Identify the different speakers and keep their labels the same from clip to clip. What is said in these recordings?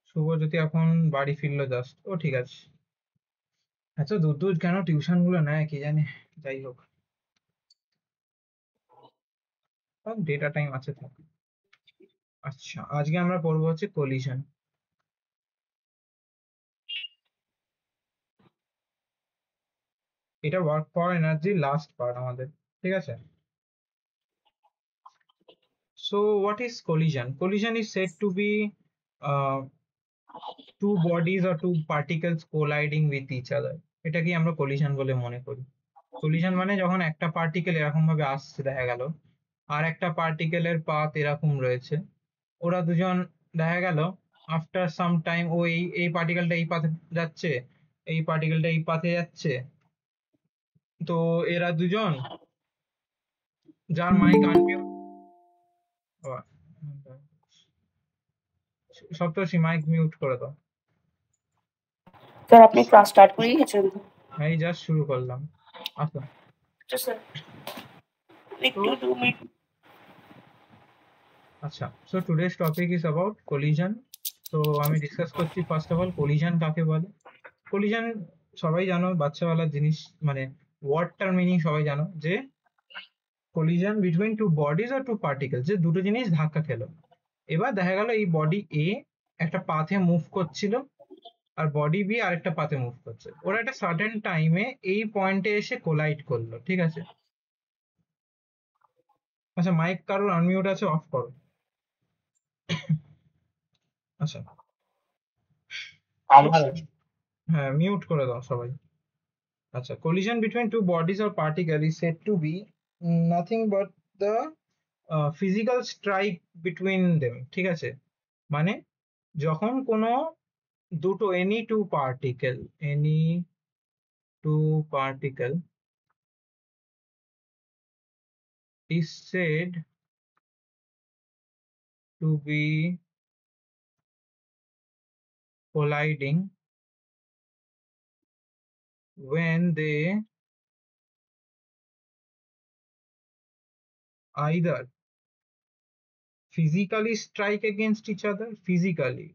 Speaker 1: শুভজ্যোতি এখন বাড়ি ফিরলো জাস্ট। ও ঠিক আছে। এত দূর দূর কেন টিউশন গুলো নেয় কি জানি। যাই হোক, ডেটা টাইম আছে তো। আচ্ছা, আজকে আমরা পড়বো হচ্ছে কলিশন। এটা work for energy last part আমাদের, ঠিক আছে? So what is collision? Collision is said to be two bodies or two particles colliding with each other. এটাকে আমরা collision বলে মনে করি। collision মানে যখন একটা পার্টিকেল এরকম ভাবে আসছে দেখা গেল, আর একটা পার্টিকেলের পাথ এরকম রয়েছে, ওরা দুজন দেখা গেল আফটার সাম টাইম ও এই এই পার্টিকেলটা এই পাথে যাচ্ছে, এই পার্টিকেলটা এই পাথে যাচ্ছে, তো এরা দুজন, যার মাইক আনমিউট, সপ্তর্ষি মাইক মিউট করে দাও।
Speaker 2: স্যার আপনি ক্লাস স্টার্ট করেই গেছেন?
Speaker 1: এই জাস্ট শুরু করলাম। আচ্ছা,
Speaker 2: স্যার একটু 2 মিনিট।
Speaker 1: আচ্ছা, so today's topic is about collision. তো আমি ডিসকাস করছি ফার্স্ট অফ অল কলিশন কাকে বলে। কলিশন সবাই জানো, বাচ্চাওয়ালা জিনিস, মানে ওয়ার্ডটার মিনিং সবাই জানো যে কলিশন বিটুইন টু বডিজ আর টু পার্টিকেল, যে দুটো জিনিস ধাক্কা খেলো। এবার দেখা গেল এই বডি এ একটা পাথে মুভ করছিল, আর বডি বি আরেকটা পাথে মুভ করছে, ওরা একটা সার্টেন টাইমে এই পয়েন্টে এসে কোলাইড করলো, ঠিক আছে? আচ্ছা, মাইক কারোর আনমিউট আছে, অফ করো। আচ্ছা,
Speaker 3: আমার
Speaker 1: হ্যাঁ, মিউট করে দাও সবাই। আচ্ছা, collision between two bodies or particle is said to be nothing but the physical strike between them, ঠিক আছে? মানে যখন কোনো দুটো any two particle is said to be colliding when they either physically strike against each other, physically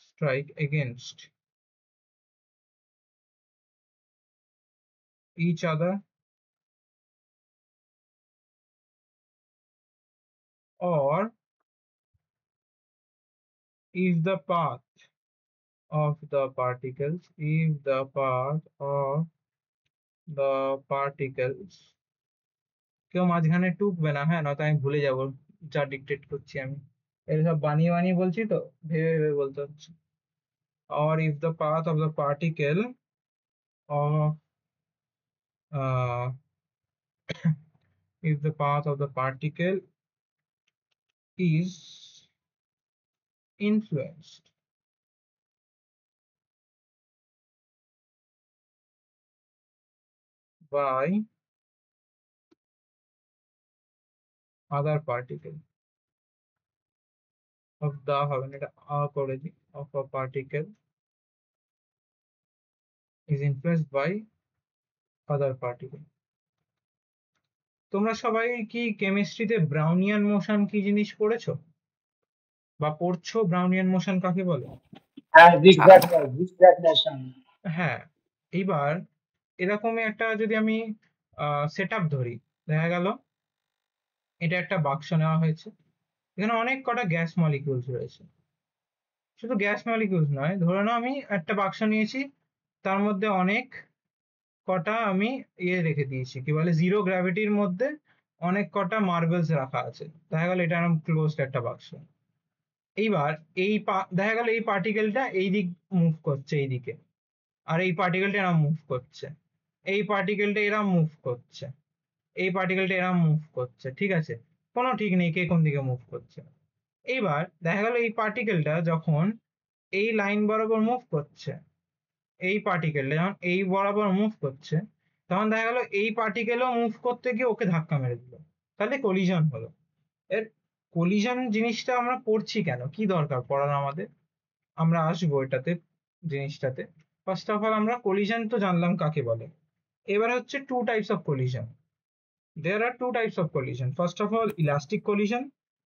Speaker 1: strike against each other, or if the path of the particles কেউ মাঝখানে টুকবে না, হ্যাঁ, নয়তো আমি ভুলে যাব যা ডিকটেট করছি আমি। এর সব বানিয়ে বানিয়ে বলছি তো, ভেবে ভেবে বলতে হচ্ছে। or if the path of the particle of uh, if the path of the particle is influenced by other particle of the হবে না, এটা করে দিই, of a particle is influenced by other particle। তোমরা সবাই কি কেমিস্ট্রিতে ব্রাউনিয়ান মোশন কি জিনিস পড়েছো বা পড়ছো? ব্রাউনিয়ান মোশন কাকে বলে?
Speaker 3: Zigzag motion.
Speaker 1: হ্যাঁ, এইবার এরকমই একটা যদি আমি সেট আপ ধরি, দেখা গেল এটা একটা বাক্স নেওয়া হয়েছে, এখানে অনেক কটা গ্যাস মলিকিউলস রয়েছে। শুধু গ্যাস মলিকিউলস নয়, ধরে নাও আমি একটা বাক্স নিয়েছি, তার মধ্যে অনেক কটা আমি রেখে দিয়েছি, কি বলে, জিরো গ্র্যাভিটির মধ্যে অনেক কটা মার্বেলস রাখা আছে, দেখা গেল এটা এরকম ক্লোজড একটা বাক্স। এইবার দেখা গেল এই পার্টিকেলটা এই দিক মুভ করছে এইদিকে, আর এই পার্টিকেলটা এরম মুভ করছে, এই পার্টিকেলটা এরম মুভ করছে, এই পার্টিকেলটা এরম মুভ করছে, ঠিক আছে? কোনো ঠিক নেই কে কোন দিকে মুভ করছে। এইবার দেখা গেল এই পার্টিকেলটা যখন এই লাইন বরাবর মুভ করছে, এই পার্টিকেলটা যখন এই বরাবর মুভ করছে, তখন দেখা গেল এই পার্টিকেলও মুভ করতে গিয়ে ওকে ধাক্কা মেরে দিল, তাহলে কলিশন হলো। এর কলিশন জিনিসটা আমরা পড়ছি কেন, কি দরকার পড়ার আমাদের? আমরা আসবো এটাতে, জিনিসটাতে। ফার্স্ট অফ অল আমরা কলিশন তো জানলাম কাকে বলে। এবার হচ্ছে two types of collision. There are two types of collision, first of all elastic collision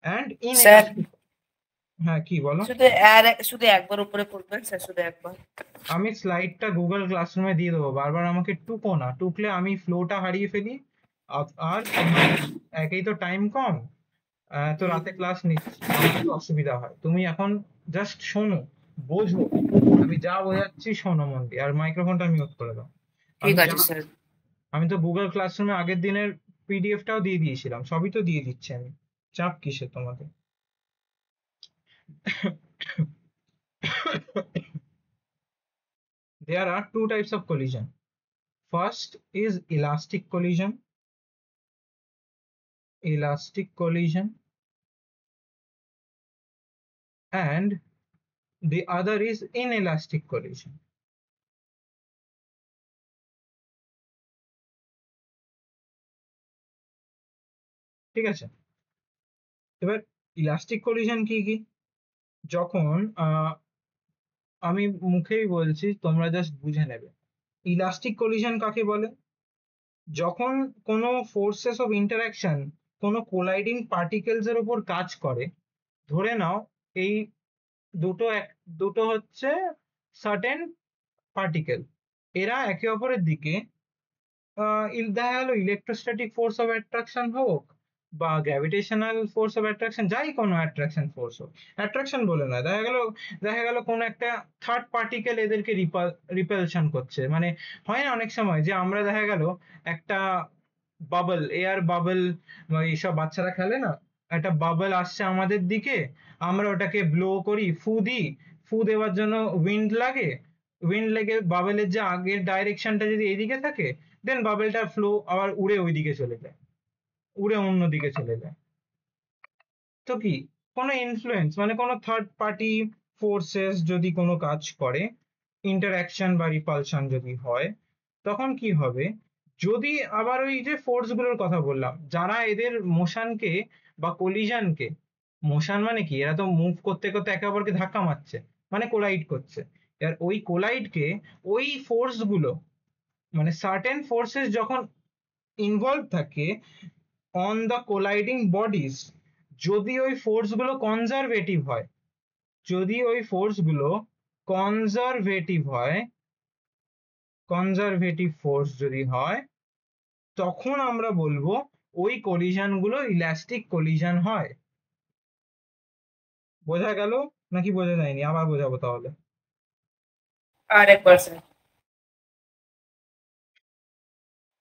Speaker 1: and
Speaker 2: sir
Speaker 1: inelastic. হ্যাঁ, কি বলো?
Speaker 2: শুধু একবার উপরে পড়বেন স্যার, শুধু একবার।
Speaker 1: আমি স্লাইডটা গুগল ক্লাসরুমে দিয়ে দেবো, বারবার আমাকে টুকো না, টুকলে আমি ফ্লোটা হারিয়ে ফেলি। আর তোমার একেই তো টাইম কম, তো রাতে ক্লাস নিচ্ছি, আমার একটু অসুবিধা হয়। তুমি এখন জাস্ট শোনো, বোঝো, আমি যা বোঝাচ্ছি শোনো মন দিয়ে, আর মাইক্রোফোনটা মিউট করে দাও।
Speaker 2: ঠিক
Speaker 1: আমি যা
Speaker 2: আছে স্যার।
Speaker 1: আমি তো গুগল ক্লাসরুমে আগের দিনের পিডিএফটাও দিয়ে দিয়েছিলাম, সবই তো দিয়ে দিচ্ছি আমি, চাপ কিসে তোমাকে? There are two types of collision. First is elastic collision. Elastic collision. And the other is inelastic collision. ঠিক আছে? এবার ইলাস্টিক কলিশন কি কি? যখন আমি মুখেই বলছি, তোমরা জাস্ট বুঝে নেবে। ইলাস্টিক কলিশন কাকে বলে? যখন কোনো ফোর্সেস অফ ইন্টারঅ্যাকশন কোনো কোলাইডিং পার্টিকেলস এর উপর কাজ করে, ধরে নাও এই দুটো হচ্ছে সার্টেন পার্টিকেল, এরা একে অপরের দিকে দেখা গেল ইলেকট্রোস্ট্যাটিক ফোর্স অফ অ্যাট্রাকশন হোক বা গ্র্যাভিটেশনাল ফোর্স অফ অ্যাট্রাকশন, যাই কোনো অ্যাট্রাকশন ফোর্স হোক, অ্যাট্রাকশন বলে না, দেখা গেল কোনো একটা থার্ড পার্টিকেল এদেরকে রিপালশন করছে। মানে হয় না অনেক সময় যে আমরা দেখা গেল একটা বাবল, এয়ার বাবল, এইসব বাচ্চারা খেলে না, একটা বাবল আসছে আমাদের দিকে, আমরা ওটাকে ব্লো করি, ফু দিই, ফু দেওয়ার জন্য উইন্ড লাগে, উইন্ড লেগে বাবলের যে আগের ডাইরেকশনটা যদি এইদিকে থাকে, দেন বাবলটার ফ্লো আবার উড়ে ওইদিকে চলে যায়, উড়ে অন্যদিকে চলে যায়। তো কি, কোনো ইনফ্লুয়েন্স মানে কোনো থার্ড পার্টি ফোর্সেস যদি কোনো কাজ করে, ইন্টারঅ্যাকশন বা রিপালশন যদি হয়, তখন কি হবে? যদি আবার ওই যে ফোর্স গুলোর কথা বললাম, যারা এদের মোশনকে বা কলিশনকে, মোশন মানে কি, এরা তো মুভ করতে করতে একে অপরকে ধাক্কা মারছে, মানে কোলাইড করছে। এবার ওই কোলাইডকে ওই ফোর্স গুলো, মানে সার্টেন ফোর্সেস যখন ইনভলভ থাকে অন দ্য কোলাইডিং বডিজ, যদি ওই ফোর্স গুলো কনজারভেটিভ হয়, যদি ওই ফোর্স গুলো কনজারভেটিভ হয়, কনজারভেটিভ ফোর্স যদি হয়, তখন আমরা বলবো ওই কলিশন গুলো ইলাস্টিক কলিশন হয়। বোঝা গেল নাকি বোঝা যায়নি? আবার বোঝাবো তাহলে।
Speaker 2: আর একবার স্যার।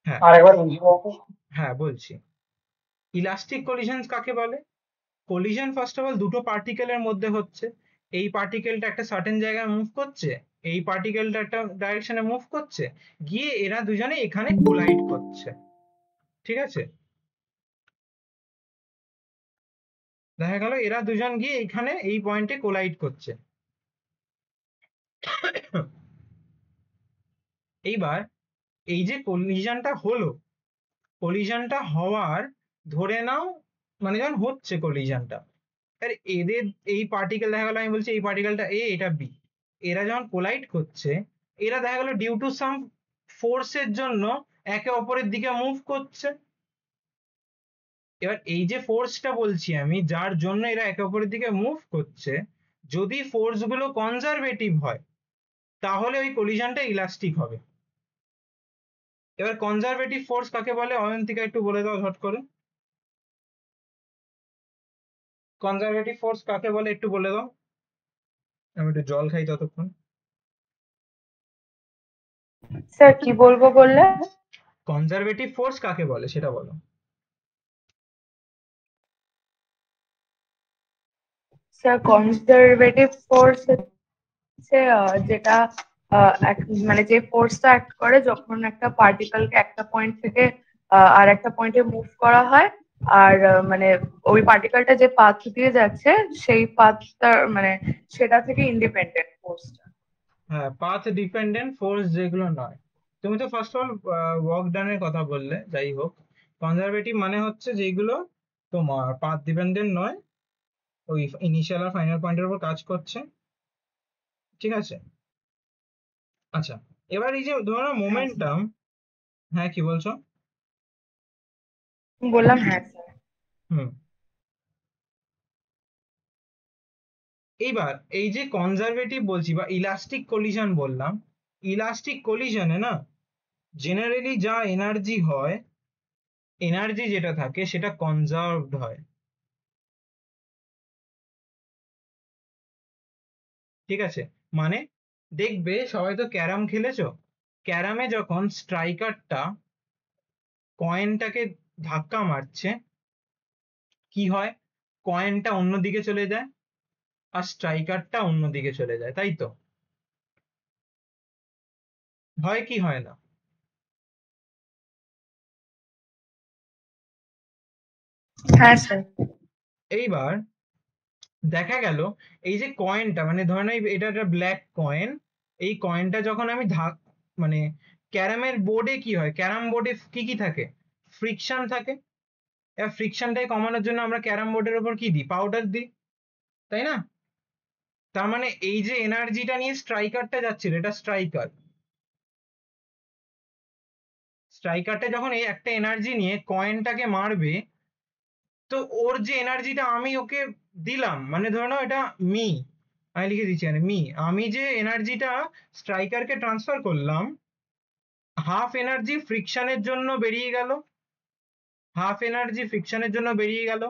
Speaker 1: হ্যাঁ,
Speaker 2: আরেকবার বুঝবো।
Speaker 1: হ্যাঁ বলছি। ইলাস্টিক কলিশন কাকে বলে? কলিশন ফার্স্ট অফ অল দুটো পার্টিকেলের মধ্যে হচ্ছে, এই পার্টিকেলটা একটা সার্টেন জায়গায় মুভ করছে, এই পার্টিকেলটা একটা ডাইরেকশনে মুভ করছে, গিয়ে এরা দুজনে এখানে কোলাইড করছে। ঠিক আছে? দেখা গেল এরা দুজন গিয়ে এখানে এই পয়েন্টে কোলাইড করছে। এইবার এই যে কলিশনটা হলো, কলিশনটা হওয়ার, ধরে নাও, মানে যখন হচ্ছে কলিশনটা, আর এদের এই পার্টিকেল দেখা গেল, আমি বলছি এই পার্টিকেলটা এ, এটা বি, এরা যখন কোলাইড করছে, এরা দেখা গেল ডিউ টু সাম ফোর্সের জন্য একে অপরের দিকে মুভ করছে। এবার এই যে ফোর্সটা বলছি আমি, যার জন্য এরা একে অপরের দিকে মুভ করছে, যদি ফোর্স গুলো কনজারভেটিভ হয়, তাহলে ওই কলিশনটা ইলাস্টিক হবে। এবার কনজারভেটিভ ফোর্স কাকে বলে, অয়ন্তিকা একটু বলে দাও ঝট করে। কনজারভেটিভ ফোর্স কাকে বলে একটু বলে দাও, আমি একটু জল খাই ততক্ষণ।
Speaker 2: স্যার কি বলবো বললে?
Speaker 1: কনজারভেটিভ ফোর্স কাকে বলে সেটা বলো।
Speaker 2: স্যার কনজারভেটিভ ফোর্স হচ্ছে যেটা মানে যে ফোর্সটা অ্যাক্ট করে যখন একটা পার্টিকেলকে একটা পয়েন্ট থেকে আর একটা পয়েন্টে মুভ করা হয়, আর মানে ওই পার্টিকেলটা যে পাথ দিয়ে যাচ্ছে সেই পাথটা মানে সেটা থেকে ইন্ডিপেন্ডেন্ট ফোর্সটা।
Speaker 1: হ্যাঁ, পাথ ডিপেন্ডেন্ট ফোর্স যেগুলো নয়। তুমি তো ফার্স্ট অফ অল ওয়ার্ক ডানের কথা বললে, যাই হোক, কনজারভেটিভ মানে হচ্ছে যেগুলো তোমার পাথ ডিপেন্ডেন্ট নয়, ওই ইনিশিয়াল আর ফাইনাল পয়েন্টের উপর কাজ করছে। ঠিক আছে? আচ্ছা, এবার এই যে ধরো
Speaker 2: হ্যাঁ
Speaker 1: মোমেন্টাম, হ্যাঁ কি বলছো?
Speaker 2: বললাম হ্যাঁ স্যার।
Speaker 1: হুম। এইবার এই যে কনজারভেটিভ বলছি বা ইলাস্টিক কলিশন বললাম, ইলাস্টিক কলিশনে না জেনারেলি যা এনার্জি হয়, এনার্জি যেটা থাকে সেটা কনজার্ভড হয়। ঠিক আছে? মানে দেখবে সবাই তো ক্যারাম খেলেছো, ক্যারামে যখন স্ট্রাইকারটা কয়েনটাকে ধাক্কা মারছে, কি হয়? কয়েনটা অন্যদিকে চলে যায় আর স্ট্রাইকারটা অন্যদিকে চলে যায়, তাই তো? হয় কি হয় না?
Speaker 2: হ্যাঁ স্যার।
Speaker 1: এইবার দেখা গেল এই যে কয়েনটা, মানে ধরে নাও এটা একটা ব্ল্যাক কয়েন, এই কয়েনটা যখন আমি মানে ক্যারামের বোর্ডে কি হয়, ক্যারাম বোর্ডে কি কি থাকে? ফ্রিকশন থাকে। এবার ফ্রিকশনটাকে কমানোর জন্য আমরা ক্যারাম বোর্ডের উপর কি দিই? পাউডার দিই, তাই না? তার মানে এই যে এনার্জিটা নিয়ে স্ট্রাইকারটা যাচ্ছিল, এটা স্ট্রাইকার, স্ট্রাইকারটা যখন এই একটা এনার্জি নিয়ে কয়েনটাকে মারবে, তো ওর যে এনার্জিটা আমি ওকে দিলাম, মানে ধরে নাও এটা মি, আমি লিখে দিচ্ছি এখানে মি, আমি যে এনার্জিটা স্ট্রাইকারকে ট্রান্সফার করলাম, হাফ এনার্জি ফ্রিকশনের জন্য বেরিয়ে গেল, হাফ এনার্জি ফ্রিকশনের জন্য বেরিয়ে গেল,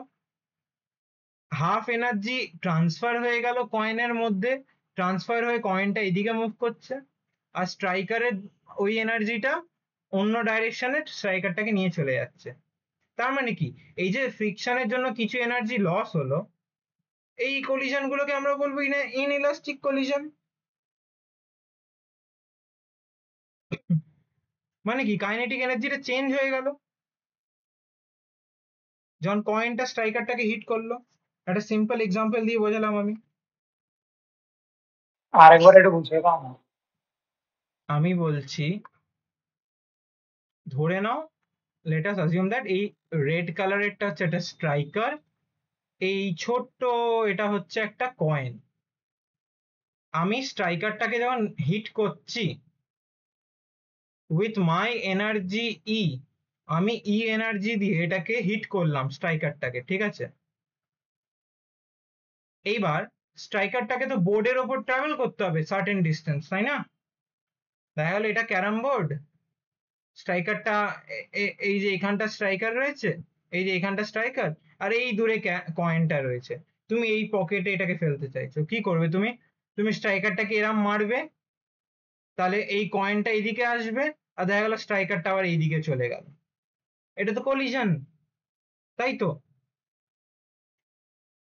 Speaker 1: হাফ এনার্জি ট্রান্সফার হয়ে গেল কয়েনের মধ্যে, ট্রান্সফার হয়ে কয়েনটা এদিকে মুভ করছে, আর স্ট্রাইকারের ওই এনার্জিটা অন্য ডাইরেকশনে স্ট্রাইকারটাকে নিয়ে চলে যাচ্ছে। তার মানে কি, এই যে ফ্রিকশনের জন্য কিছু এনার্জি লস হলো, এই কলিশন গুলোকে আমরা বলবো ইনইলাস্টিক কলিশন। মানে কি, কাইনেটিক এনার্জিটা চেঞ্জ হয়ে গেল যখন কয়েনটা স্ট্রাইকারটাকে হিট করলো। একটা সিম্পল এক্সাম্পল দিয়ে বোঝালাম আমি।
Speaker 3: আরেকবার একটু বুঝিয়ে দাও না।
Speaker 1: আমি বলছি, ধরে নাও, লেট আস অ্যাজিউম দ্যাট এই রেড কালারেরটা হচ্ছে একটা স্ট্রাইকার, এই ছোট্ট এটা হচ্ছে একটা কয়েন। আমি স্ট্রাইকারটাকে যখন হিট করছি উইথ মাই এনার্জি ই, আমি ই এনার্জি দিয়ে এটাকে হিট করলাম স্ট্রাইকারটাকে, ঠিক আছে? এইবার স্ট্রাইকারটাকে তো বোর্ডের ওপর ট্রাভেল করতে হবে সার্টেন ডিস্টেন্স, তাই না? দেখা গেল এটা ক্যারাম বোর্ড, স্ট্রাইকারটা এই যে এখানটা স্ট্রাইকার রয়েছে, এই যে এখানটা স্ট্রাইকার, আর এই দূরে কয়েনটা রয়েছে। তুমি এই পকেটে এটাকে ফেলতে চাইছো, কি করবে তুমি? তুমি স্ট্রাইকারটাকে এরম মারবে, তাহলে এই কয়েনটা এইদিকে আসবে, আর দেখা গেল স্ট্রাইকারটা আবার এইদিকে চলে গেল। এটা তো কলিশন, তাই তো?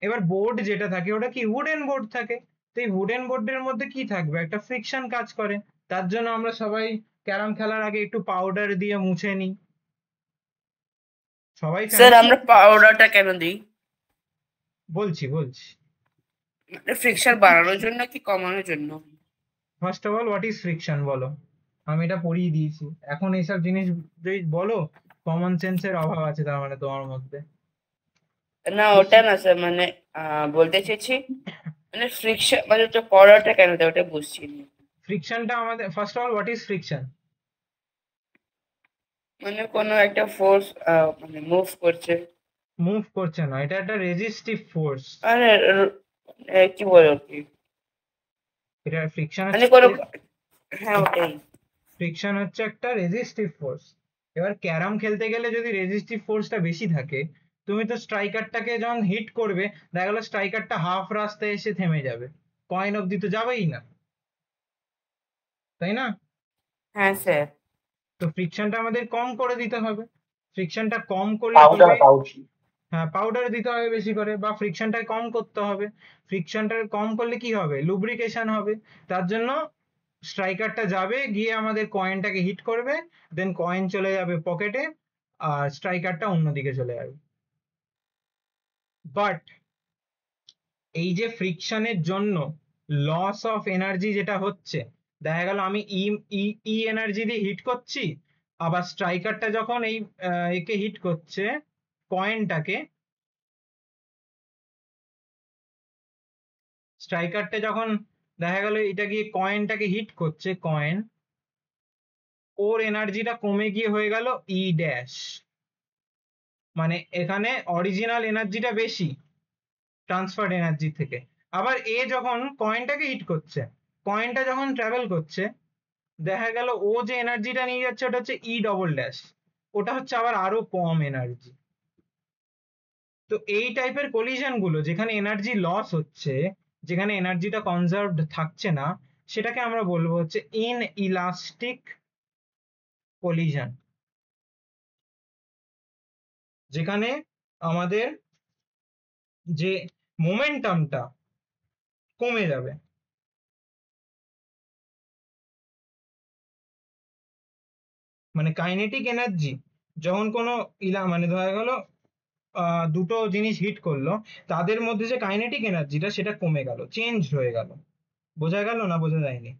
Speaker 1: এবার বোর্ড যেটা থাকে ওটা কি উডেন বোর্ড থাকে, তো এই উডেন বোর্ডের মধ্যে কি থাকবে? একটা ফ্রিকশন কাজ করে। তার জন্য আমরা সবাই ক্যারাম খেলার আগে একটু পাউডার দিয়ে মুছে নিই। সবাই
Speaker 4: স্যার
Speaker 1: ফ্যামিলি।
Speaker 4: আমরা পাউডারটা কেন দিই?
Speaker 1: বলছি বলছি।
Speaker 4: মানে ফ্রিকশন বাড়ানোর জন্য কি কমানোর জন্য?
Speaker 1: First of all what is friction বলো, আমি এটা পড়িয়ে দিয়েছি। এখন এইসব জিনিস যদি বলো, কমন সেন্সের অভাব আছে তার মানে তোমার মধ্যে।
Speaker 4: না ওটা না স্যার, মানে বলতে চাইছি মানে ফ্রিকশন মানে ওটা পাউডারটা কেন দেয় ওটা বুঝছি না।
Speaker 1: ফ্রিকশনটা আমাদের, first of all what is friction?
Speaker 4: মানে কোনো একটা ফোর্স মানে মুভ করছে।
Speaker 1: মুভ করছে না, এটা একটা রেজিস্টিভ ফোর্স।
Speaker 4: মানে কি বলে কি,
Speaker 1: এটা ফ্রিকশন
Speaker 4: মানে
Speaker 1: হচ্ছে,
Speaker 4: কোনো, হ্যাঁ ওটাই।
Speaker 1: ফ্রিকশন হচ্ছে একটা রেজিস্টিভ ফোর্স। এবার ক্যারাম খেলতে গেলে যদি রেজিস্টিভ ফোর্সটা বেশি থাকে, তুমি তো স্ট্রাইকারটাকে যখন হিট করবে, দেখা গেল স্ট্রাইকারটা হাফ রাস্তায় এসে থেমে যাবে, কয়েন অব্দি তো যাবেই না, তাই না?
Speaker 4: হ্যাঁ স্যার।
Speaker 1: তো ফ্রিকশনটা আমাদের কম করে দিতে হবে। ফ্রিকশনটা কম করলে
Speaker 3: পাউডার
Speaker 1: তবে,
Speaker 3: পাউডার
Speaker 1: হ্যাঁ পাউডার দিতে হবে বেশি করে, বা ফ্রিকশনটা কম করতে হবে। ফ্রিকশনটা কম করলে কি হবে? লুব্রিকেশন হবে। তার জন্য স্ট্রাইকারটা যাবে গিয়ে আমাদের কয়েনটাকে হিট করবে, দেন কয়েন চলে যাবে পকেটে, আর স্ট্রাইকারটা অন্যদিকে চলে যাবে। বাট এই যে ফ্রিকশনের জন্য লস অফ এনার্জি যেটা হচ্ছে, দেখা গেল আমি ই ই ই এনার্জি দিয়ে হিট করছি, আবার স্ট্রাইকারটা যখন এই একে হিট করছে, কয়েনটাকে, স্ট্রাইকারটা যখন দেখা গেল এটা গিয়ে কয়েনটাকে হিট করছে, কয়েন, ওর এনার্জিটা কমে গিয়ে হয়ে গেল ই ড্যাশ, মানে এখানে অরিজিনাল এনার্জিটা বেশি ট্রান্সফার্ড এনার্জি থেকে। আবার এ যখন কয়েনটাকে হিট করছে, কয়েনটা যখন ট্রাভেল করছে, দেখা গেল ও যে এনার্জিটা নিয়ে যাচ্ছে ওটা হচ্ছে ই ডবল ড্যাশ, ওটা হচ্ছে আবার আরো কম এনার্জি। তো এই টাইপের কলিশন গুলো যেখানে এনার্জি লস হচ্ছে, যেখানে এনার্জিটা কনজার্ভড থাকছে না, সেটাকে আমরা বলবো হচ্ছে ইন ইলাস্টিক কলিশন, যেখানে আমাদের যে মোমেন্টামটা কমে যাবে। মানে কাইনেটিক এনার্জি যখন কোনো মানে ধরা গেল দুটো জিনিস হিট করলো, তাদের মধ্যে যে কাইনেটিক এনার্জিটা সেটা কমে গেল, চেঞ্জ হয়ে গেল। বোঝা গেল না বোঝা যায়নি?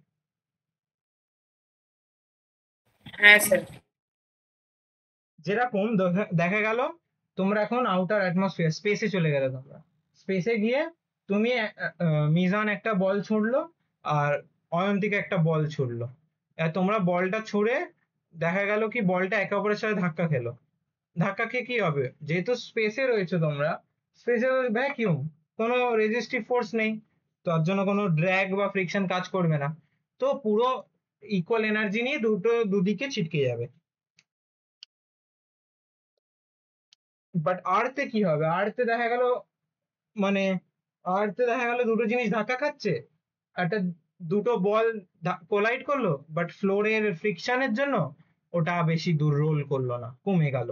Speaker 4: হ্যাঁ স্যার।
Speaker 1: যেরকম দেখা গেল তোমরা এখন আউটার অ্যাটমসফিয়ার স্পেসে চলে গেলে, তোমরা স্পেসে গিয়ে তুমি মিজান একটা বল ছুড়লো আর অয়ন্তিক একটা বল ছুড়লো, তোমরা বলটা ছুড়ে দেখা গেল কি বলটা একে অপরের সাথে ধাক্কা খেলো। ধাক্কা খেয়ে কি হবে, যেহেতু স্পেসে রয়েছে তোমরা, স্পেসে ভ্যাকিউম, কোনো রেজিস্টিভ ফোর্স নেই, তার জন্য কোনো ড্র্যাগ বা ফ্রিকশন কাজ করবে না, তো পুরো ইকুয়াল এনার্জি নিয়ে দুদিকে ছিটকে যাবে। বাট আর্থে কি হবে, আর্থে দেখা গেল মানে আর্থে দেখা গেল দুটো জিনিস ধাক্কা খাচ্ছে, একটা দুটো বল কোলাইড করলো, বাট ফ্লোরের ফ্রিকশনের জন্য ওটা বেশি দূর রোল করলো না, কমে গেল।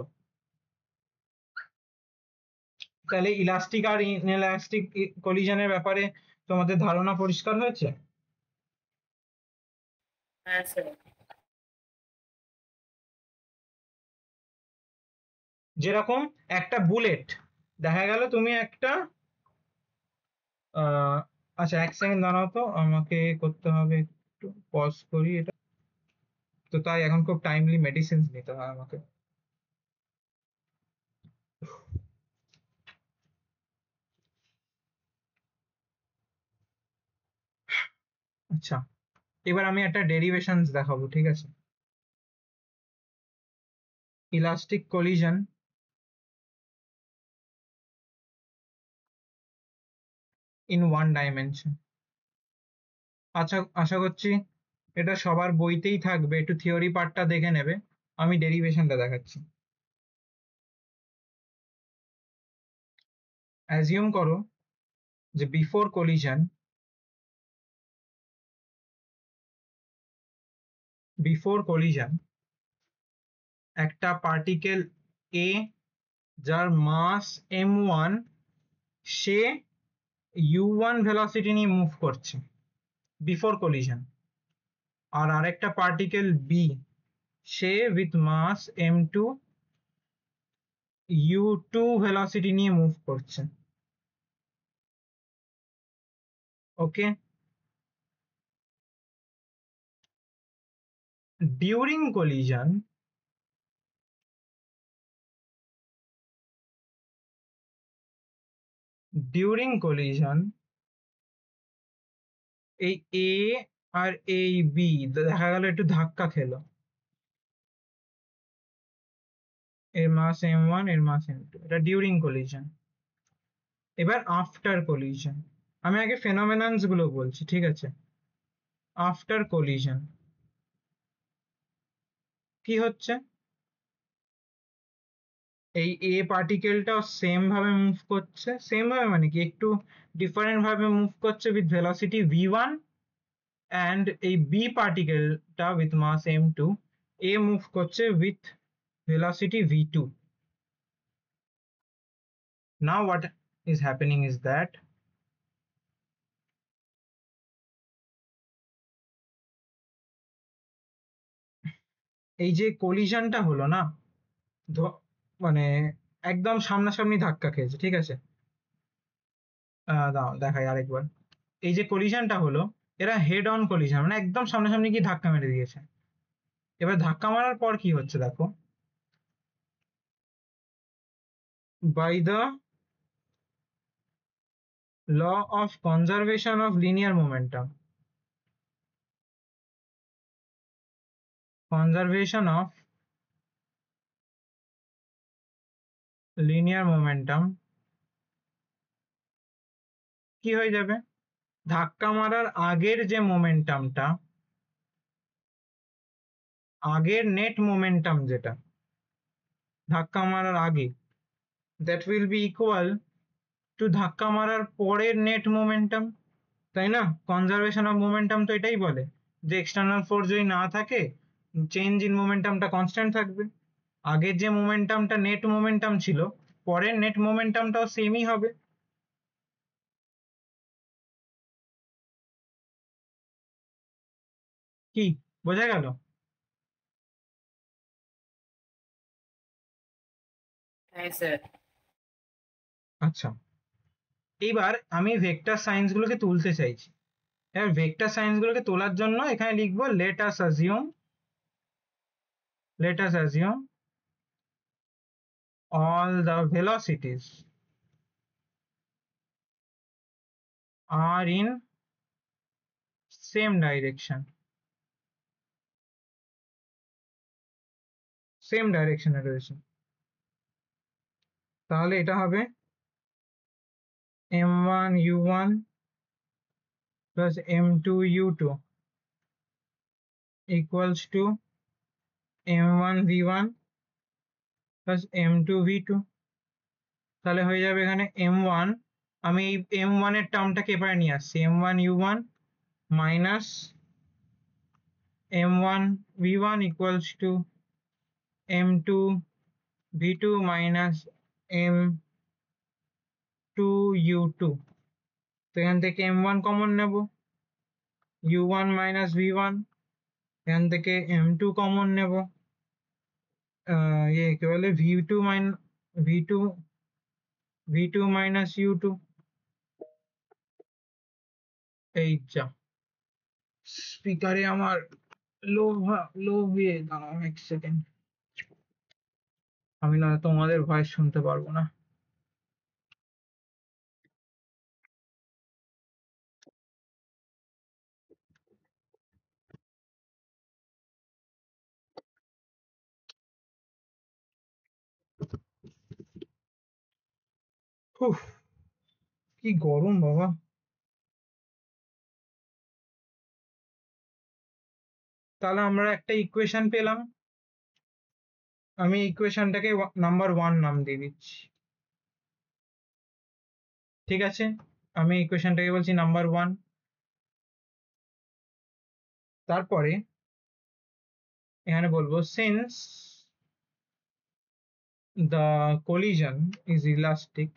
Speaker 1: তাহলে ইলাস্টিক আর ইনএলাস্টিক কলিশনের ব্যাপারে তোমাদের ধারণা পরিষ্কার হয়েছে?
Speaker 4: হ্যাঁ স্যার।
Speaker 1: যেরকম একটা বুলেট, দেখা গেল তুমি একটা আহ আচ্ছা এক সেকেন্ড দাঁড়াও তো, আমাকে করতে হবে, একটু পজ করি এটা। তো তাই এখন খুব টাইমলি মেডিসিন নিতে হয় আমাকে। আচ্ছা, এবার আমি একটা ডেরিভেশনস দেখাবো, ঠিক আছে? Elastic collision in one dimension. আচ্ছা, আশা করছি এটা সবার বইতেই থাকবে, একটু থিওরি পার্টটা দেখে নেবে, আমি ডেরিভেশনটা দেখাচ্ছি। অ্যাজিউম করো যে বিফোর কলিশন একটা পার্টিকেল এ, যার মাস m1, সে u1 ভেলোসিটি নিয়ে মুভ করছে বিফোর কলিশন, আর আরেকটা পার্টিকেল বি, সে with mass m2 u2 velocity নিয়ে মুভ করছে। Okay, during collision during collision এই এ আর এই বি দেখা গেল একটু ধাক্কা খেলো, এর মাস m1 এর মাস m2, এটা ডিউরিং কলিশন। এবার আফটার কলিশন, আমি আগে ফেনোমেননস গুলো বলছি, ঠিক আছে? আফটার কলিশন কি হচ্ছে, এই এ পার্টিকেলটাও সেম ভাবে মুভ করছে, সেম ভাবে মানে কি একটু ডিফারেন্ট ভাবে মুভ করছে উইথ ভেলোসিটি v1, অ্যান্ড এই বি পার্টিকেলটা উইথ মাস m2, এ মুভ করছে with velocity v2। Now what is happening is that এই যে কলিশনটা হলো না, মানে একদম সামনাসামনি ধাক্কা খেয়েছে, ঠিক আছে? দাও দেখাই আরেকবার। এই যে কলিশনটা হলো, এরা হেড অন কলিশন, মানে একদম সামনাসামনি গিয়ে ধাক্কা মেরে দিয়েছে। এবার ধাক্কা মারার পর কি হচ্ছে দেখো, by the law of conservation of linear momentum, conservation of linear momentum কি হয়ে যাবে, ধাক্কা মারার আগের যে মোমেন্টামটা, আগের নেট মোমেন্টাম যেটা ধাক্কা মারার আগে, that will be equal to ধাক্কা মারার পরের নেট মোমেন্টাম, তাই না? কনজারভেশন অফ মোমেন্টাম তো এটাই বলে যে এক্সটার্নাল ফোর্স যদি না থাকে চেঞ্জ ইন মোমেন্টামটা কনস্ট্যান্ট থাকবে। আগের যে মোমেন্টামটা নেট মোমেন্টাম ছিল, পরের নেট মোমেন্টামটাও সেমই হবে। কি বোঝা গেল?
Speaker 4: হ্যাঁ স্যার।
Speaker 1: আচ্ছা, এইবার আমি ভেক্টর সাইন্স গুলোকে তুলতে চাইছি। এবার ভেক্টর সাইন্স গুলোকে তোলার জন্য এখানে লিখবো let us assume all the velocities are in same direction, same ডাইরেকশনে রয়েছে। তাহলে এটা হবে m1 u1 plus m2 u2 equals to m1 v1 plus m2 v2। তাহলে হয়ে যাবে এখানে m1, আমি এই m1 এর টার্মটাকে এবারে নিয়ে আসছি, m1 u1 minus m1 v1 equals to m2 v2 minus m2 u2। তো এখান থেকে m1 কমন নেব, u1 minus v1, এখান থেকে m2 কমন নেব, কি বলে v2 minus u2। এই যা, স্পিকারে আমার লোভ ইয়ে, দাঁড়াও এক সেকেন্ড, আমি না তোমাদের ভয়েস শুনতে পারবো না। উফ, কি গরম বাবা। তাহলে আমরা একটা ইকুয়েশন পেলাম, আমি ইকুয়েশনটাকে নাম্বার 1 নাম দিয়ে দিচ্ছি। ঠিক আছে, আমি ইকুয়েশনটাকে বলছি নাম্বার 1। তারপরে এখানে বলবো since the collision is elastic,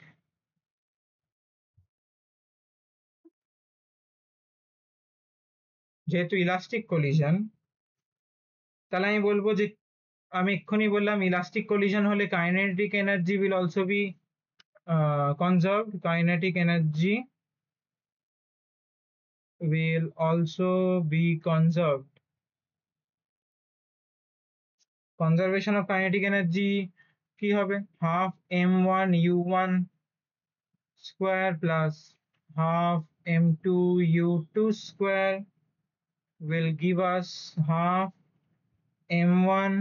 Speaker 1: যেহেতু ইলাস্টিক কলিশন, তাহলে আমি বলবো যে আমি এক্ষুনি বললাম ইলাস্টিক কলিশন হলে kinetic energy will also be conserved, kinetic energy will also be conserved। Conservation of kinetic energy কি হবে, half m1 u1 square plus half m2 u2 square will give us half m1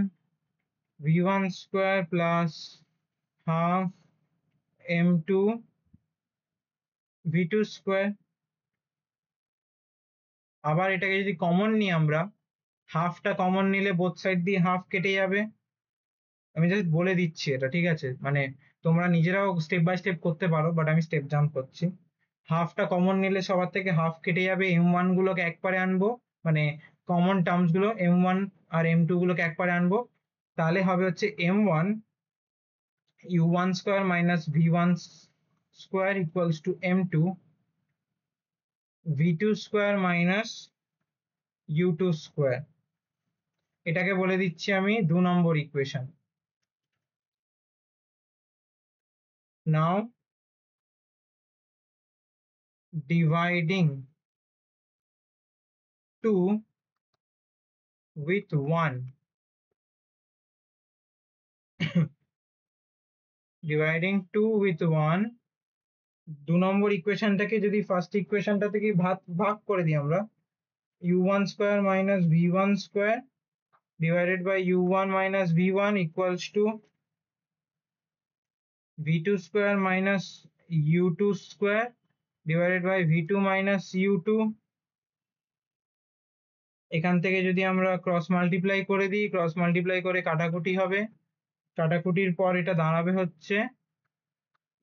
Speaker 1: v1 square plus half m2 v2 square। আবার এটাকে যদি common নিই আমরা, হাফটা common নিলে both side দিয়ে হাফ কেটে যাবে। আমি জাস্ট বলে দিচ্ছি এটা, ঠিক আছে? মানে তোমরা নিজেরাও স্টেপ বাই স্টেপ করতে পারো, বাট আমি স্টেপ জাম্প করছি। হাফটা কমন নিলে সবার থেকে হাফ কেটে যাবে, m1 গুলোকে একবারে আনবো, মানে কমন টার্মস গুলো m1 আর m2 গুলোকে একবারে আনবো, তাহলে হবে হচ্ছে m1 u1 square minus v1 square equals to m2 v2 square minus u2 square. এটাকে বলে দিচ্ছি আমি 2 number equation. Now dividing 2 with 1, dividing 2 with 1, 2 number ইকুয়েশনটাকে যদি ফার্স্ট ইকুয়েশনটা থেকে ভাগ করে দিই আমরা, u1 square minus v1 square divided by u1 minus v1 equals to v2 square minus u2 square divided by v2 minus u2। এখান থেকে যদি আমরা ক্রস মাল্টিপ্লাই করে দিই, ক্রস মাল্টিপ্লাই করে কাটাকুটি হবে, কাটাকুটির পর এটা দাঁড়াবে হচ্ছে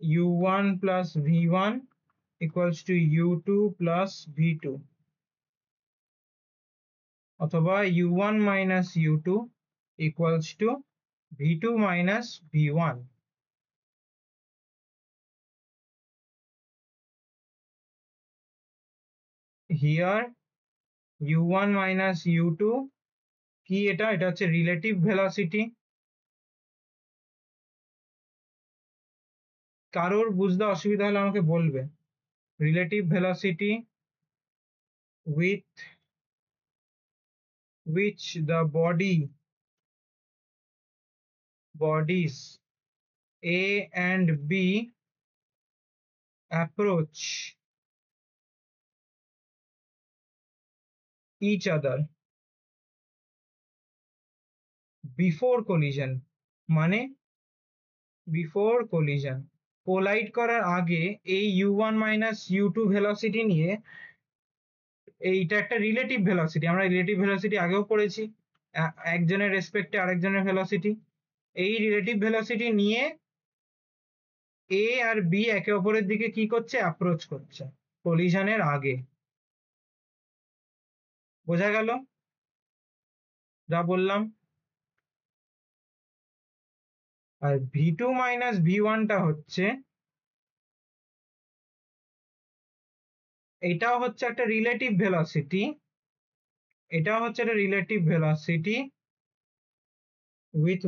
Speaker 1: u1 plus v1 equals to u2 plus v2 অথবা u1 minus u2 equals to v2 minus v1। Here u1 minus u2 কি, এটা হচ্ছে রিলেটিভ ভেলোসিটি। কারোর বুঝতে অসুবিধা হলে আমাকে বলবে। Relative velocity with which the bodies A and B approach each other before collision, মানে বিফোর কোলিশন, কোলাইড করার আগে এই u1 মাইনাস u2 ভেলোসিটি নিয়ে, এইটা একটা রিলেটিভ ভেলোসিটি, আমরা রিলেটিভ ভেলোসিটি আগেও পড়েছি, একজনের রেসপেক্টে আরেকজনের ভেলোসিটি। এই রিলেটিভ ভেলোসিটি নিয়ে এ আর বি একে অপরের দিকে কি করছে, অ্যাপ্রোচ করছে কোলিশনের আগে। বোঝা গেল যা বললাম? আর v2 মাইনাস v1 টা হচ্ছে, এটাও হচ্ছে একটা রিলেটিভ ভেলোসিটি, এটাও হচ্ছে একটা relative velocity with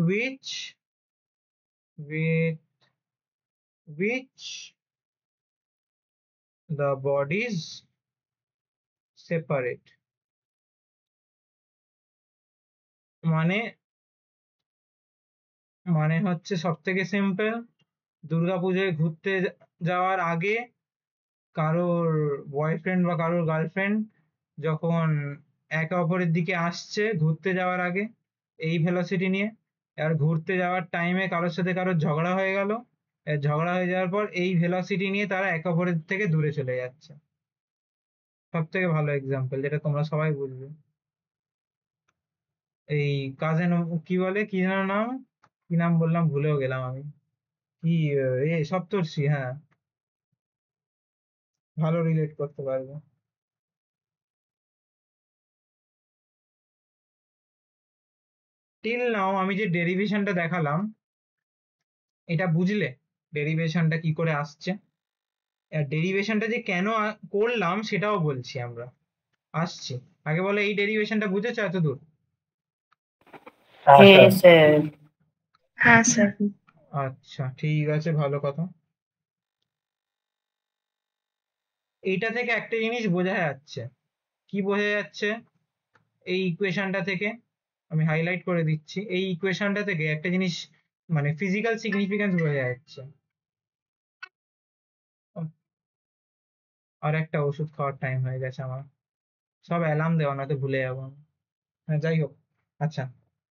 Speaker 1: which the bodies separate, মানে হচ্ছে সব থেকে সিম্পল, দুর্গাপূজায় ঘুরতে যাওয়ার আগে কারোর বয়ফ্রেন্ড বা কারোর গার্লফ্রেন্ড যখন একে অপরের দিকে আসছে ঘুরতে যাওয়ার আগে এই ভেলোসিটি নিয়ে, আর ঘুরতে যাওয়ার টাইমে কারোর সাথে কারোর ঝগড়া হয়ে গেল, ঝগড়া হয়ে যাওয়ার পর এই ভেলোসিটি নিয়ে তারা একে অপরের থেকে দূরে চলে যাচ্ছে। সব থেকে ভালো এক্সাম্পল যেটা তোমরা সবাই বুঝবে, এই কাজের কি বলে, কি যেন নাম, কি নাম বললাম ভুলেও গেলাম আমি, কি সপ্তর্ষি, হ্যাঁ ভালো রিলেট করতে পারবে। টিল নাও আমি যে ডেরিভেশনটা দেখালাম, এটা বুঝলে ডেরিভেশনটা কি করে আসছে, ডেরিভেশনটা যে কেন করলাম সেটাও বলছি আমরা, আসছি। আগে বলো এই ডেরিভেশনটা বুঝেছো এতদূর?
Speaker 4: হ্যাঁ স্যার।
Speaker 2: হ্যাঁ স্যার।
Speaker 1: আচ্ছা ঠিক আছে, ভালো কথা। এইটা থেকে একটা জিনিস বোঝা যাচ্ছে, কি বোঝা যাচ্ছে, এই ইকুয়েশনটা থেকে আমি হাইলাইট করে দিচ্ছি, এই ইকুয়েশনটা থেকে একটা জিনিস মানে ফিজিক্যাল সিগনিফিকেন্স বোঝা যাচ্ছে। আর একটা ওষুধ খাওয়ার টাইম হয়ে গেছে আমার, সব অ্যালার্ম দেওয়া, না তো ভুলে যাবো। হ্যাঁ যাই হোক, আচ্ছা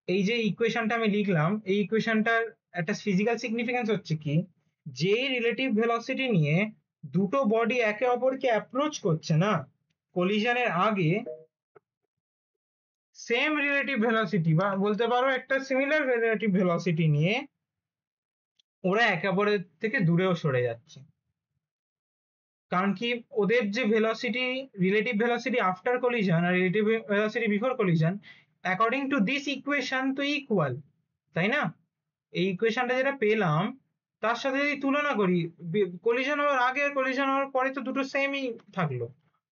Speaker 1: এই যে ইকুয়েশনটা আমি লিখলাম, এই ইকুয়েশনটার একটা ফিজিক্যাল সিগনিফিকেন্স হচ্ছে কি, যে রিলেটিভ ভেলোসিটি নিয়ে দুটো বডি একে অপরকে অ্যাপ্রোচ করছে না কলিশনের আগে, সেম রিলেটিভ ভেলোসিটি বা বলতে পারো একটা সিমিলার রিলেটিভ ভেলোসিটি নিয়ে ওরা একে অপরের থেকে দূরেও সরে যাচ্ছে। কারণ কি, ওদের যে velocity, relative velocity after collision আর relative velocity before collision according to this equation তো ইকুয়াল, তাই না? এই ইকুয়েশনটা যেটা পেলাম তার সাথে যদি তুলনা করি, কলিশন হওয়ার আগে আর কলিশন হওয়ার পরে তো দুটো সেমই থাকলো,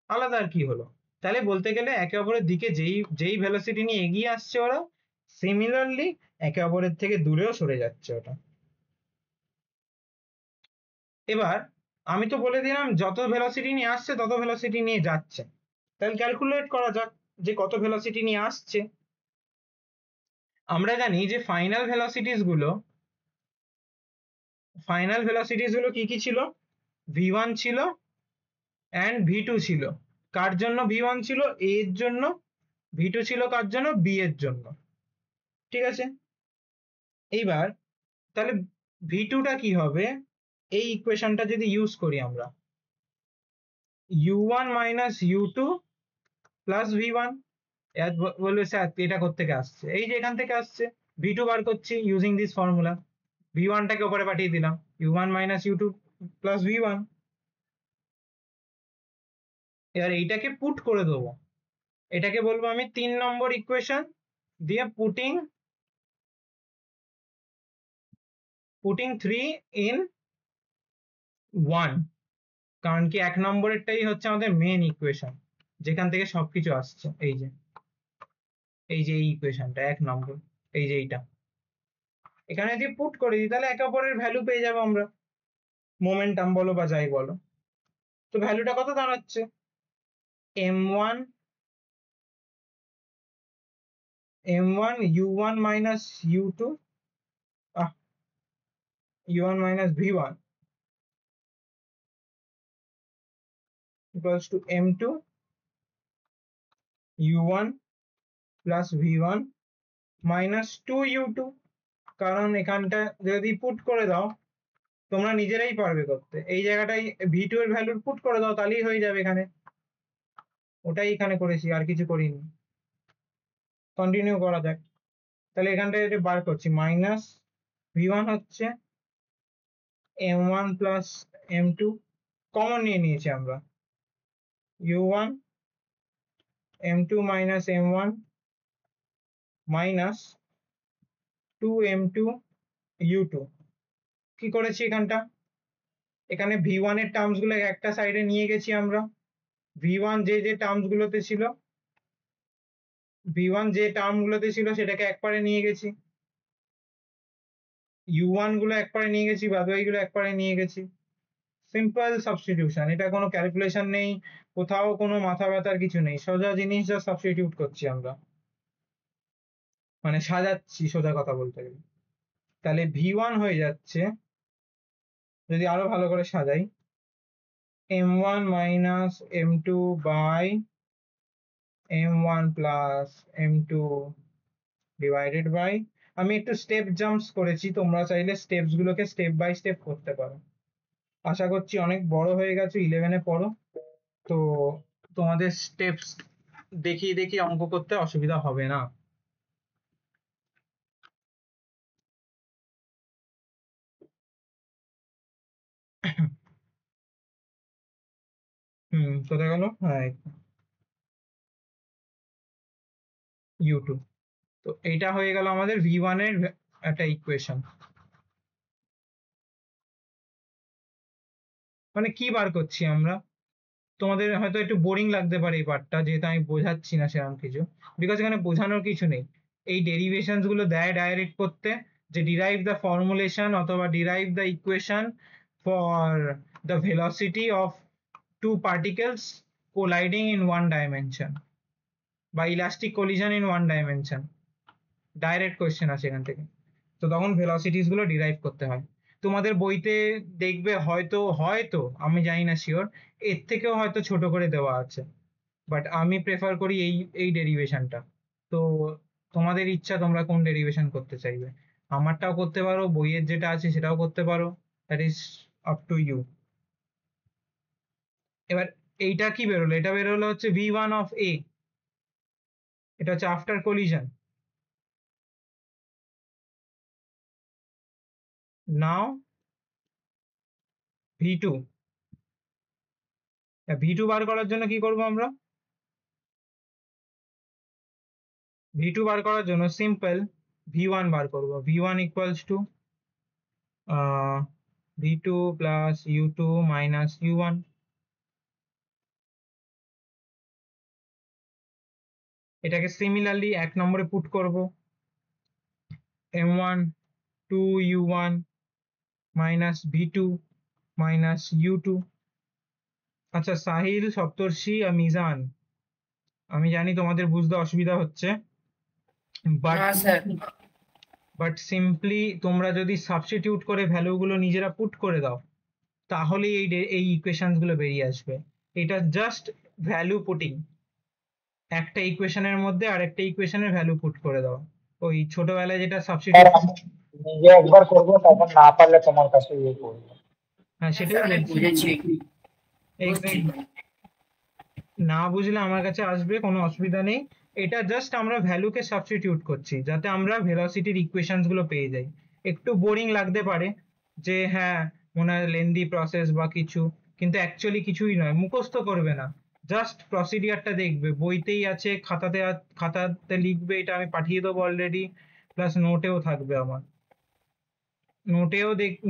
Speaker 1: আলাদা আর কি হলো? তাহলে বলতে গেলে একে অপরের দিকে যেই যেই ভেলোসিটি নিয়ে এগিয়ে আসছে ওরা সিমিলারলি একে অপরের থেকে দূরেও সরে যাচ্ছে ওটা। এবার আমি তো বলে দিলাম যত ভেলোসিটি নিয়ে আসছে তত ভেলোসিটি নিয়ে যাচ্ছে, তাহলে ক্যালকুলেট করা যাক যে কত ভেলোসিটি নিয়ে আসছে। আমরা জানি যে ফাইনাল ভেলোসিটিস গুলো কি কি ছিল, v1 ছিল অ্যান্ড v2 ছিল। কার জন্য v1 ছিল? a এর জন্য। v2 ছিল কার জন্য? b এর জন্য। ঠিক আছে, এইবার তাহলে v2টা কি হবে, এই ইকুয়েশনটা যদি ইউজ করি আমরা, u1 minus u2 plus v1। বলবে স্যার এটা কোত্থেকে আসছে, এই যে এখান থেকে আসছে, v2 বার করছি ইউজিং দিস ফর্মুলা, v1টাকে উপরে পাঠিয়ে দিলাম, u1 minus u2 plus v1। এবার এইটাকে পুট করে দেবো, এটাকে বলবো আমি 3 নম্বর ইকুয়েশন, দিয়ে পুটিং 3 ইন 1, কারণ কি 1 নম্বরেরটাই হচ্ছে আমাদের মেন ইকুয়েশন, যেখান থেকে সবকিছু আসছে। এই যে এই ইকুয়েশনটা 1 নম্বর, এই যে এইটা, এখানে যদি পুট করে দিই তাহলে একে অপরের ভ্যালু পেয়ে যাবো আমরা, মোমেন্টাম বলো বা যাই বলো। তো ভ্যালুটা কত দাঁড়াচ্ছে, m1 u1 minus u2 u1 minus v1 equals to m2 u1 plus v1 minus 2u2। কারণ এখানটা যদি পুট করে দাও, তোমরা নিজেরাই পারবে করতে, এই জায়গাটাই v2 এর ভ্যালু পুট করে দাও তাহলেই হয়ে যাবে এখানে, ওটাই এখানে করেছি, আর কিছু করিনি। কন্টিনিউ করা যাক, তাহলে এখানটা এটা বার করছি, মাইনাস v1 হচ্ছে m1 প্লাস m2, কমন নিয়ে নিয়েছি আমরা, u1 m2 minus m1 minus 2m2 u2। কি করেছি এখানটা, এখানে v1 এর টার্মস গুলো একটা সাইডে নিয়ে গেছি আমরা, v1 যে টার্মস গুলোতে ছিল, v1 যে টার্ম গুলোতে ছিল সেটাকে একবারে নিয়ে গেছি, u1 গুলো একবারে নিয়ে গেছি, বাদবাকিগুলো একবারে নিয়ে গেছি। সিম্পল সাবস্টিটিউশন, এটা কোনো ক্যালকুলেশন নেই, কোথাও কোনো মাথা ব্যথার কিছু নেই, সোজা জিনিস যা সাবস্টিটিউট করছি আমরা, মানে সাজাচ্ছি সোজা কথা বলতে গেলে। তাহলে v1 হয়ে যাচ্ছে, যদি আরো ভালো করে সাজাই, m1 minus m2 by m1 plus m2 divided by, আমি একটু স্টেপ জাম্পস করেছি, তোমরা চাইলে স্টেপস গুলোকে স্টেপ বাই স্টেপ করতে পারো। আশা করছি অনেক বড় হয়ে গেছে, 11-এ পড়ো তো, তোমাদের স্টেপস দেখিয়ে দেখিয়ে অঙ্ক করতে অসুবিধা হবে না। কোথায় গেল, হ্যাঁ u2। তো এইটা হয়ে গেল আমাদের v1 এর একটা ইকুয়েশন। মানে কি বার করছি আমরা, তোমাদের হয়তো একটু বোরিং লাগতে পারে এই পার্টটা, যেহেতু আমি বোঝাচ্ছি না সেরকম কিছু, বিকজ এখানে বোঝানোর কিছু নেই। এই ডেরিভেশনস গুলো দেয় ডাইরেক্ট করতে, যে ডিরাইভ দ্য ফর্মুলেশন অথবা derive the equation for the velocity of two particles colliding in one dimension বা elastic collision in one dimension, direct question আছে এখান থেকে। তো তখন ভেলোসিটিস গুলো ডিরাইভ করতে হয়। তোমাদের বইতে দেখবে হয়তো হয়তো আমি জানি না শিওর, এর থেকেও হয়তো ছোট করে দেওয়া আছে, বাট আমি প্রেফার করি এই এই ডেরিভেশনটা। তো তোমাদের ইচ্ছা তোমরা কোন ডেরিভেশন করতে চাইবে, আমারটাও করতে পারো, বইয়ের যেটা আছে সেটাও করতে পারো, that is up to you. এবার এইটা কি বেরোলো, এটা বেরোলো হচ্ছে v1 অফ a, এটা হচ্ছে আফটার কলিশন। নাও v2, v2 বার করার জন্য কি করব আমরা, v2 বার করার জন্য সিম্পল v1 বার করব, v1 equals to v2 plus u2 minus u1। এটাকে সিমিলারলি 1 নম্বরে পুট করব, m1 2u1 minus v2 minus u2। আচ্ছা সাহিল, সপ্তর্ষি আর মিজান, আমি জানি তোমাদের বুঝতে অসুবিধা হচ্ছে,
Speaker 4: না স্যার,
Speaker 1: বাট সিম্পলি তোমরা যদি সাবস্টিটিউট করে ভ্যালুগুলো নিজেরা পুট করে দাও, তাহলেই এই ইকুয়েশনস গুলো বেরিয়ে আসবে। এটা জাস্ট ভ্যালু পুটিং, একটা ইকুয়েশনের মধ্যে আরেকটা ইকুয়েশনের ভ্যালু পুট করে দাও, ওই ছোটবেলায় যেটা
Speaker 3: স্যার
Speaker 1: সাবস্টিটিউট,
Speaker 3: আমি নিজে একবার করবো, তখন না পারলে তোমার কাছে ইয়ে করবো।
Speaker 1: হ্যাঁ
Speaker 4: হ্যাঁ
Speaker 1: সেটাই
Speaker 4: স্যার, আমি
Speaker 1: বলছি।
Speaker 4: বুঝেছি বুঝছি।
Speaker 1: এক্স্যাক্টলি, না বুঝলে আমার কাছে আসবে, কোনো অসুবিধা নেই। এটা জাস্ট আমরা ভ্যালুকে সাবস্টিটিউট করছি যাতে আমরা ভেলোসিটির ইকুয়েশনস গুলো পেয়ে যাই। একটু বোরিং লাগতে পারে যে হ্যাঁ মনে হয় লেন্দি প্রসেস বা কিছু, কিন্তু অ্যাকচুয়ালি কিছুই নয়, মুখস্থ করবে না, জাস্ট প্রসিডিয়ারটা দেখবে, বইতেই আছে, খাতাতে লিখবে, এটা আমি পাঠিয়ে দেবো অলরেডি, প্লাস নোটেও থাকবে আমার,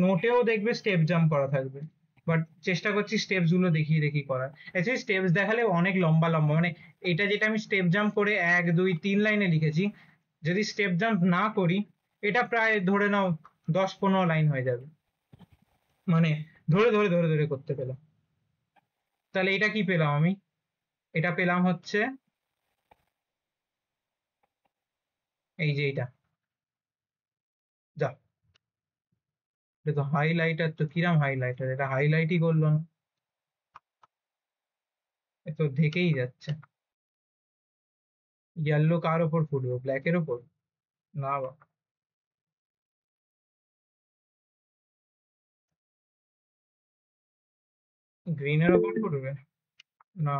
Speaker 1: নোটেও দেখবে স্টেপ জাম্প করা থাকবে, বাট চেষ্টা করছি স্টেপস গুলো দেখিয়ে দেখি করার। অ্যাকচুয়ালি স্টেপস দেখালে অনেক লম্বা লম্বা, মানে এটা যেটা আমি স্টেপ জাম্প করে 1 2 3 লাইনে লিখেছি, যদি স্টেপ জাম্প না করি এটা প্রায় ধরে নাও 10 15 লাইন হয়ে যাবে, মানে ধরে ধরে ধরে ধরে করতে পেলাম। তাহলে এটা কি পেলাম আমি? এটা পেলাম হচ্ছে এই যে এটা, যা, এটা তো হাইলাইটার, তো কিরাম হাইলাইটার, এটা হাইলাইটই করলো না, এ তো ঢেকেই যাচ্ছে। ইয়েলো কার ওপর ফুটবে, ব্ল্যাকের ওপর? না বা, গ্রিনের ওপর ফুটবে? না,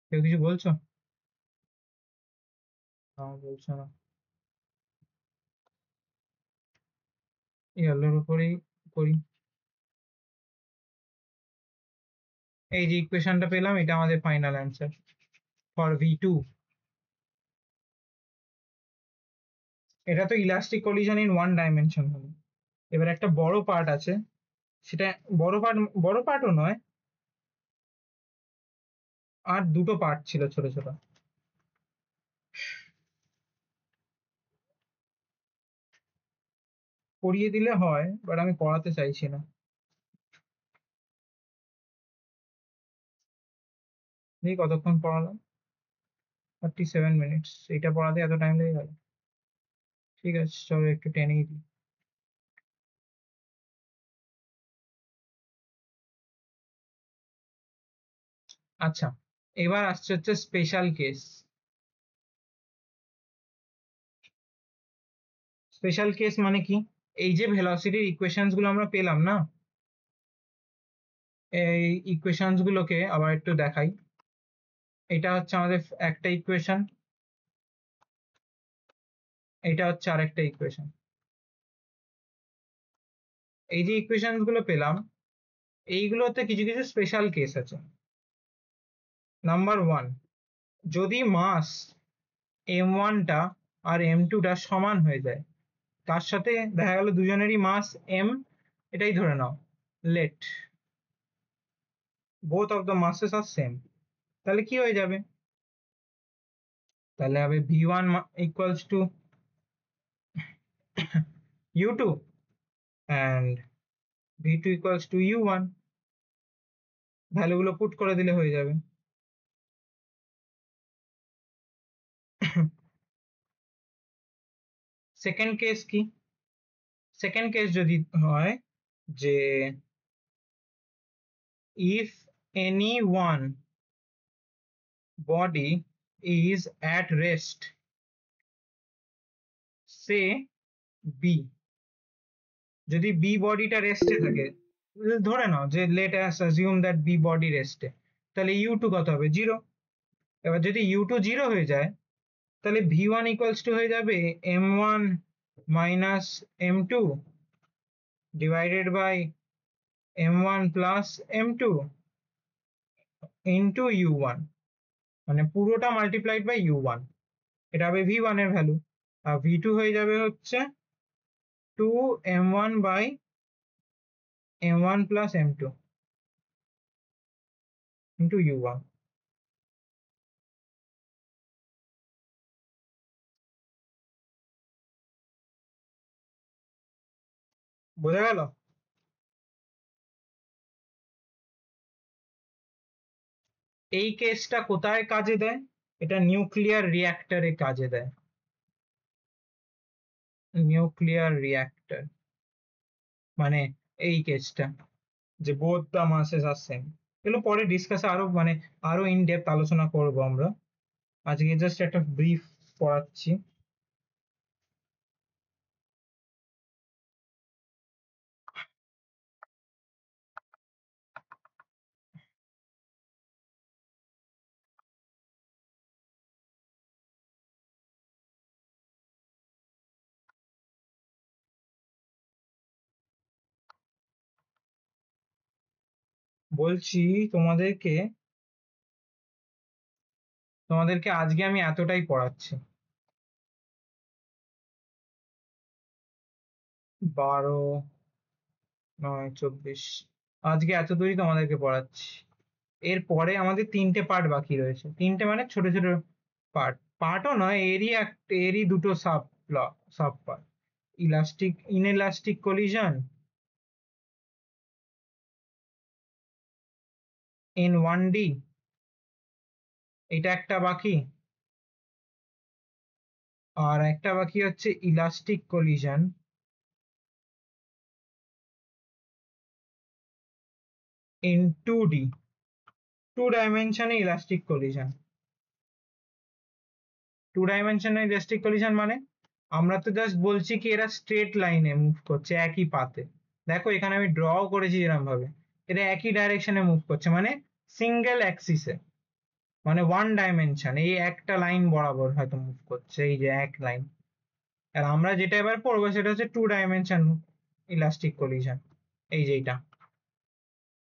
Speaker 1: কেউ কিছু বলছো? না বলছো না, ইয়েলোর উপরেই করি। এই যে ইকুয়েশনটা পেলাম, এটা আমাদের ফাইনাল অ্যান্সার ফর V2। এটা তো elastic collision in one dimension হলো। এবার একটা বড় পার্ট আছে, সেটা বড় পার্টও নয়, আর দুটো পার্ট ছিল ছোট ছোট। পড়িয়ে দিলে হয়, বাট আমি পড়াতে চাইছি না। দেখি কতক্ষণ পড়ালাম, 37 মিনিটস, এইটা পড়াতে এত টাইম লেগে গেল। ঠিক আছে চলো একটু টেনেই দিই। আচ্ছা, এবার আসছে হচ্ছে স্পেশাল কেস। স্পেশাল কেস মানে কি? এই যে ভেলোসিটির ইকুয়েশনস গুলো আমরা পেলাম না, এই ইকুয়েশনস গুলোকে আবার একটু দেখাই। এটা হচ্ছে আমাদের একটা ইকুয়েশন, এটা হচ্ছে আরেকটা ইকুয়েশন। এই যে ইকুয়েশনস গুলো পেলাম, এইগুলোতে কিছু কিছু স্পেশাল কেস আছে। নাম্বার 1, যদি মাস m1টা আর m2টা সমান হয়ে যায়, তার সাথে দেখা গেল দুজনেরই মাস m, এটাই ধরে নাও, late both of the masses are same, তাহলে কি হয়ে যাবে? তাহলে হবে v1 equals to u2 and v2 equals to u1, ভ্যালুগুলো পুট করে দিলে হয়ে যাবে। সেকেন্ড কেস কি? সেকেন্ড কেস যদি হয় যে if any one body is at rest, say b, যদি বি বডিটা রেস্টে থাকে, ধরে নাও যে let us assume that B body রেস্টে, তাহলে u2 কত হবে? 0। এবার যদি u2 0 হয়ে যায়, তাহলে v1 ইকুয়ালস টু হয়ে যাবে m1 minus m2 divided by m1 plus m2 into u1, মানে পুরোটা মাল্টিপ্লাইড বাই u1, এটা হবে v1 এর ভ্যালু। আর v2 হয়ে যাবে হচ্ছে 2m1 by m1 plus m2 into u1। বোঝা গেল? এই কেসটা কোথায় কাজে দেয়? এটা নিউক্লিয়ার রিঅ্যাক্টরে কাজে দেয়। নিউক্লিয়ার রিঅ্যাক্টর মানে এই কেসটা, যে বোথ দ্য মাসেস আর সেম, এগুলো পরে ডিসকাসে আরো মানে আরো ইন ডেপথ আলোচনা করব আমরা। আজকে জাস্ট একটা ব্রিফ পড়াচ্ছি। বলছি তোমাদেরকে তোমাদেরকে আজকে আমি এতটাই পড়াচ্ছি। 12, 9, 24, আজকে এত দূরই তোমাদেরকে পড়াচ্ছি। এরপরে আমাদের 3টে পার্ট বাকি রয়েছে। 3টে মানে ছোট ছোট পার্ট, পার্টও নয়, এরই দুটো sub sub part. Inelastic collision in 1D, এটা একটা বাকি। আর একটা বাকি হচ্ছে ইলাস্টিক কলিশন ইন 2D, 2 ডাইমেনশনে ইলাস্টিক কলিশন। 2 ডাইমেনশনে ইলাস্টিক কলিশন মানে আমরা তো জাস্ট বলছি কি এরা স্ট্রেট লাইনে মুভ করছে একই পাতে। দেখো এখানে আমি ড্রও করেছি এরকম ভাবে, এরা একই ডাইরেকশনে মুভ করছে, মানে সিঙ্গেল অ্যাক্সিসে, মানে 1 ডাইমেনশন, এই একটা লাইন বরাবর হয়তো মুভ করছে, এই যে এক লাইন। আর আমরা যেটা এবার পড়বো সেটা হচ্ছে 2 ডাইমেনশন ইলাস্টিক কলিশন। এই যে এটা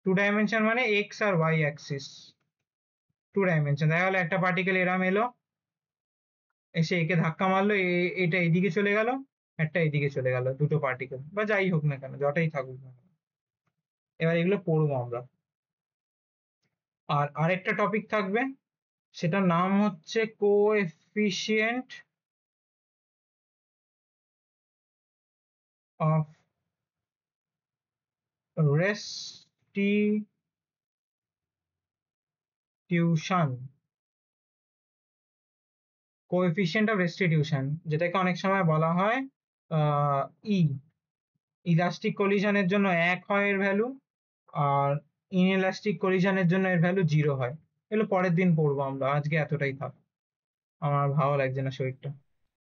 Speaker 1: 2 ডাইমেনশন মানে এক্স আর ওয়াই অ্যাক্সিস। 2 ডাইমেনশন দেখা গেলো একটা পার্টিকেল এরাম এলো, এসে একে ধাক্কা মারলো, এটা এইদিকে চলে গেল, একটা এইদিকে চলে গেল, দুটো পার্টিকেল বা যাই হোক না কেন, যটাই থাকুক না কেন। এবার এগুলো পড়বো আমরা। আর আরেকটা টপিক থাকবে, সেটার নাম হচ্ছে coefficient of restitution. Coefficient of restitution, যেটাকে অনেক সময় বলা হয় ই। ইলাস্টিক কলিশনের জন্য 1 হয় এর ভ্যালু, আর ইনএলাস্টিক কলিশনের জন্য এর ভ্যালু 0 হয়। এগুলো পরের দিন পড়বো আমরা, আজকে এতটাই থাক, আমার ভালো লাগছে না শরীরটা।